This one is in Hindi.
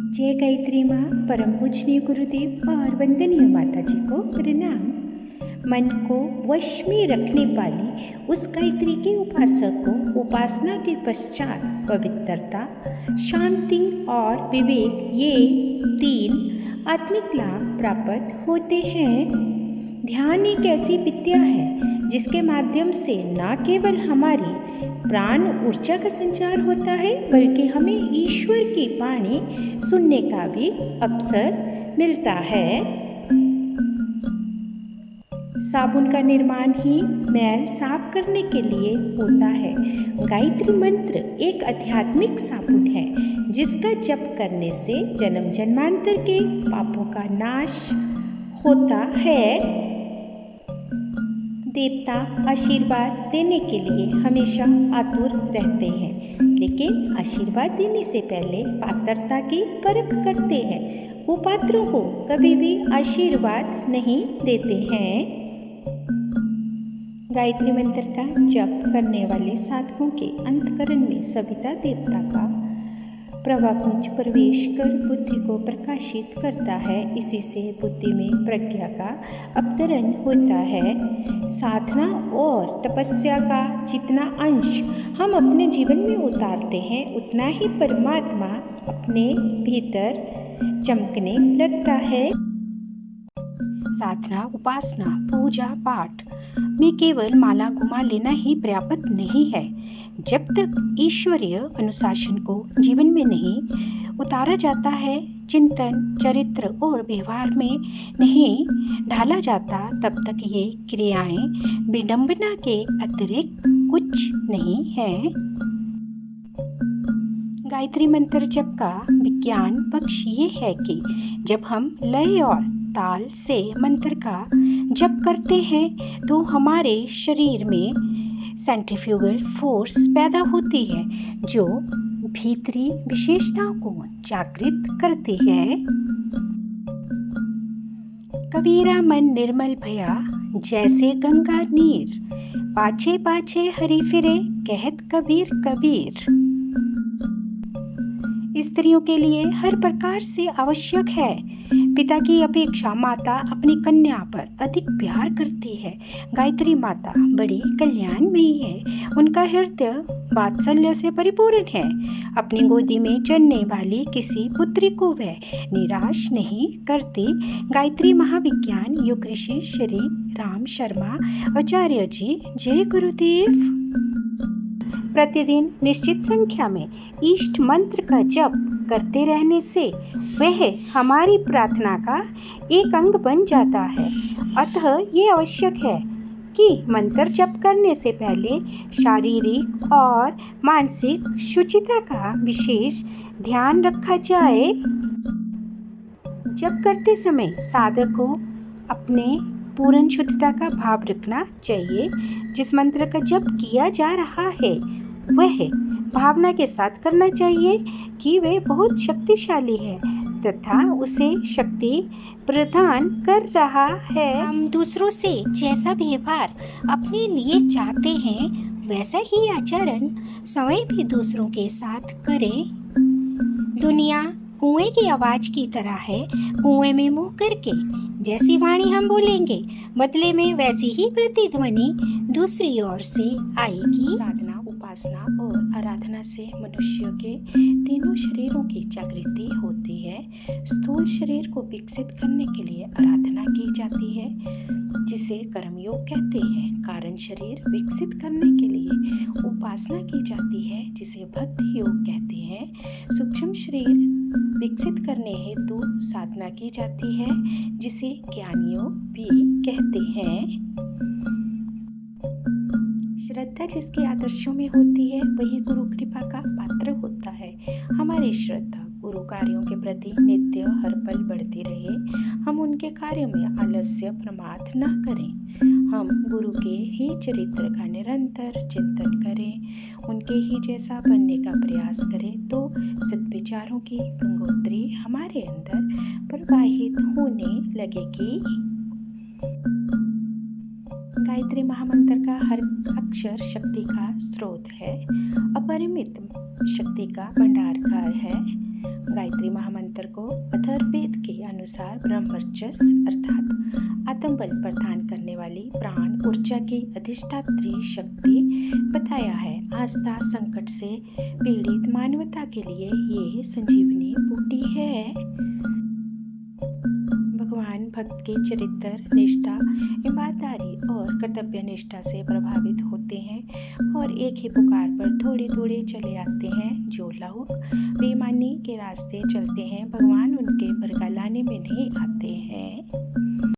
जय गायत्री माँ। परम पूजनीय गुरुदेव और वंदनीय माता जी को प्रणाम। मन को वश में रखने वाली उस गायत्री के उपासक को उपासना के पश्चात पवित्रता, शांति और विवेक, ये 3 आत्मिक लाभ प्राप्त होते हैं। ध्यान एक ऐसी विद्या है जिसके माध्यम से न केवल हमारी प्राण ऊर्जा का संचार होता है, बल्कि हमें ईश्वर की वाणी सुनने का भी अवसर मिलता है। साबुन का निर्माण ही मैल साफ करने के लिए होता है। गायत्री मंत्र एक आध्यात्मिक साबुन है जिसका जप करने से जन्म जन्मांतर के पापों का नाश होता है। देवता आशीर्वाद देने के लिए हमेशा आतुर रहते हैं, लेकिन आशीर्वाद देने से पहले पात्रता की परख करते हैं। वो पात्रों को कभी भी आशीर्वाद नहीं देते हैं। गायत्री मंत्र का जप करने वाले साधकों के अंतःकरण में सविता देवता का प्रभापुंज प्रवेश कर बुद्धि को प्रकाशित करता है। इसी से बुद्धि में प्रज्ञा का अवतरण होता है। साधना और तपस्या का जितना अंश हम अपने जीवन में उतारते हैं, उतना ही परमात्मा अपने भीतर चमकने लगता है। साधना, उपासना, पूजा पाठ में केवल माला घुमा लेना ही पर्याप्त नहीं है। जब तक ईश्वरीय अनुशासन को जीवन में नहीं उतारा जाता है, चिंतन, चरित्र और व्यवहार में नहीं ढाला जाता, तब तक ये क्रियाएं विडंबना के अतिरिक्त कुछ नहीं है। गायत्री मंत्र जप का विज्ञान पक्ष ये है कि जब हम लय और ताल से मंत्र का जप करते हैं तो हमारे शरीर में सेंट्रीफ्यूगल फोर्स पैदा होती है जो भीतरी विशेषताओं को जागृत करती है। कबीरा मन निर्मल भया जैसे गंगा नीर, पाछे पाछे हरि फिरे कहत कबीर कबीर। स्त्रियों के लिए हर प्रकार से आवश्यक है। पिता की अपेक्षा माता अपनी कन्या पर अधिक प्यार करती है। गायत्री माता बड़ी कल्याणमयी है। उनका हृदय वात्सल्य से परिपूर्ण है। अपनी गोदी में चढ़ने वाली किसी पुत्री को वह निराश नहीं करती। गायत्री महाविज्ञान योग ऋषि श्री राम शर्मा आचार्य जी, जय गुरुदेव। प्रतिदिन निश्चित संख्या में इष्ट मंत्र का जप करते रहने से वह हमारी प्रार्थना का एक अंग बन जाता है। अतः ये आवश्यक है कि मंत्र जप करने से पहले शारीरिक और मानसिक शुचिता का विशेष ध्यान रखा जाए। जप करते समय साधक को अपने पूर्ण शुद्धता का भाव रखना चाहिए। जिस मंत्र का जप किया जा रहा है वह भावना के साथ करना चाहिए कि वह बहुत शक्तिशाली है तथा उसे शक्ति प्रदान कर रहा है। हम दूसरों से जैसा व्यवहार अपने लिए चाहते हैं वैसा ही आचरण स्वयं भी दूसरों के साथ करें। दुनिया कुएं की आवाज की तरह है। कुएं में मुंह करके जैसी वाणी हम बोलेंगे, बदले में वैसी ही प्रतिध्वनि दूसरी ओर से आएगी। साधना, उपासना और आराधना से मनुष्य के तीनों शरीरों की जागृति होती है। स्थूल शरीर को विकसित करने के लिए आराधना की जाती है जिसे कर्मयोग कहते हैं। कारण शरीर विकसित करने के लिए उपासना की जाती है जिसे भक्ति योग कहते हैं। सूक्ष्म शरीर विकसित करने हेतु साधना की जाती है जिसे ज्ञान योग भी कहते हैं। श्रद्धा जिसके आदर्शों में होती है वही गुरु कृपा का पात्र होता है। हमारी श्रद्धा गुरु कार्यों के प्रति नित्य हर पल बढ़ती रहे। हम उनके कार्यों में आलस्य प्रमाद न करें। हम गुरु के ही चरित्र का निरंतर चिंतन करें, उनके ही जैसा बनने का प्रयास करें तो सद्विचारों की गंगोत्री हमारे अंदर प्रवाहित होने लगेगी। गायत्री महामंत्र का हर अक्षर शक्ति का स्रोत है, अपरिमित शक्ति का भंडारगार है। गायत्री महामंत्र को अथर्ववेद के अनुसार ब्रह्मवर्चस्व अर्थात आत्मबल प्रदान करने वाली प्राण ऊर्जा की अधिष्ठात्री शक्ति बताया है। आस्था संकट से पीड़ित मानवता के लिए ये संजीवनी बूटी है। भगवान भक्त के चरित्र, निष्ठा, ईमानदारी और कर्तव्य निष्ठा से प्रभावित होते हैं और एक ही पुकार पर थोड़े थोड़े चले आते हैं। जो लोग बेईमानी के रास्ते चलते हैं, भगवान उनके बरगा लाने में नहीं आते हैं।